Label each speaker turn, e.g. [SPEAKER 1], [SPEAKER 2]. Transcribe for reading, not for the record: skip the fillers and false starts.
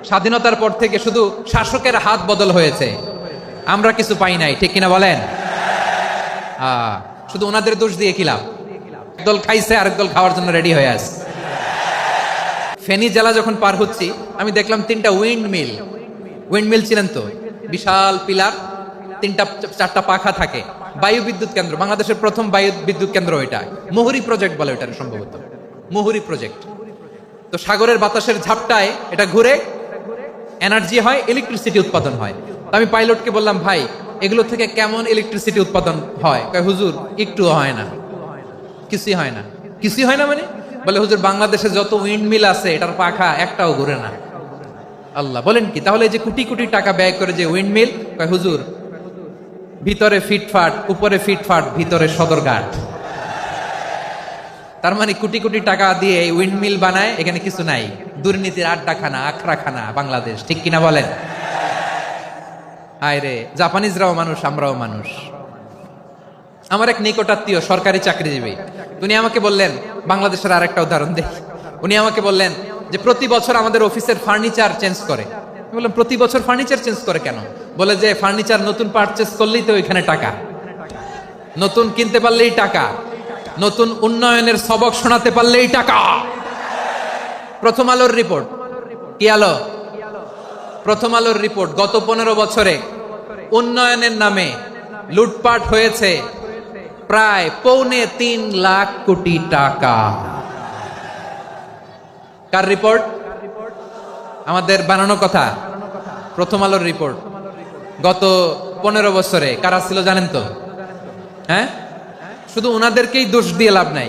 [SPEAKER 1] স্বাধীনতার পর থেকে শুধু শাসকের হাত বদল হয়েছে, আমরা কিছু পাই নাই, ঠিক কিনা বলেন? শুধু ওনাদের দোষ দিয়ে কি লাভ? একদল খাইছে, আরেক দল খাওয়ার জন্য রেডি হয়ে আছে। ফেনী জেলা যখন পার হচ্ছি, আমি দেখলাম 3টা উইন্ড মিল ছিলেন তো, বিশাল পিলার, 3টা-4টা পাখা থাকে, বায়ু বিদ্যুৎ কেন্দ্র, বাংলাদেশের প্রথম বায়ু বিদ্যুৎ কেন্দ্র এটা, মুহুরী প্রজেক্ট বলে ওটা সম্ভবত, মুহুরী প্রজেক্ট। তো সাগরের বাতাসের ঝাপটায় এটা ঘুরে এনার্জি হয়, ইলেকট্রিসিটি উৎপাদন হয়। তো আমি পাইলটকে বললাম, ভাই এগুলো থেকে কেমন ইলেকট্রিসিটি উৎপাদন হয়? কয় হুজুর একটুও হয় না, কিছুই হয় না। কিছুই হয় না মানে? বলে হুজুর বাংলাদেশে যত উইন্ড মিল আছে এটার পাখা একটাও ঘুরে না। আল্লাহ, বলেন কি? তাহলে যে কোটি কোটি টাকা ব্যয় করে যে উইন্ড মিল, কয় হুজুর ভিতরে ফিটফাট, উপরে ফিটফাট, ভিতরে সদরঘাট। তার মানে কোটি কোটি টাকা দিয়ে এই উইন্ড মিল বানায়, এখানে কিছু নাই। দুর্নীতির আড্ডাখানা, আখড়াখানা বাংলাদেশ, ঠিক কিনা বলেন? হায় রে, জাপানিজরাও মানুষ, আমরাও মানুষ। আমার এক নিকটাত্মীয় সরকারি চাকরিজীবী, উনি আমাকে বললেন, বাংলাদেশের আরেকটা উদাহরণ দেখি। উনি আমাকে বললেন যে প্রতি বছর আমাদের অফিসের ফার্নিচার চেঞ্জ করে। আমি বললাম, প্রতি বছর ফার্নিচার চেঞ্জ করে কেন? বলে যে ফার্নিচার নতুন পারচেজ করলেই তো ওইখানে টাকা, নতুন কিনতে পারলেই টাকা, নতুন উন্নয়নের সবক শোনাতে পারলেই টাকা। প্রথম আলোর রিপোর্ট, কি আলো? প্রথম আলোর রিপোর্ট, গত 15 বছরে উন্নয়নের নামে লুটপাট হয়েছে প্রায় 3.25 লাখ কোটি টাকা। কার রিপোর্ট? আমাদের বানানো কথা। প্রথম আলোর রিপোর্ট। গত 15 বছরে কারা ছিল জানেন তো? হ্যাঁ, শুধু ওনাদেরকেই দোষ দিয়ে লাভ নাই।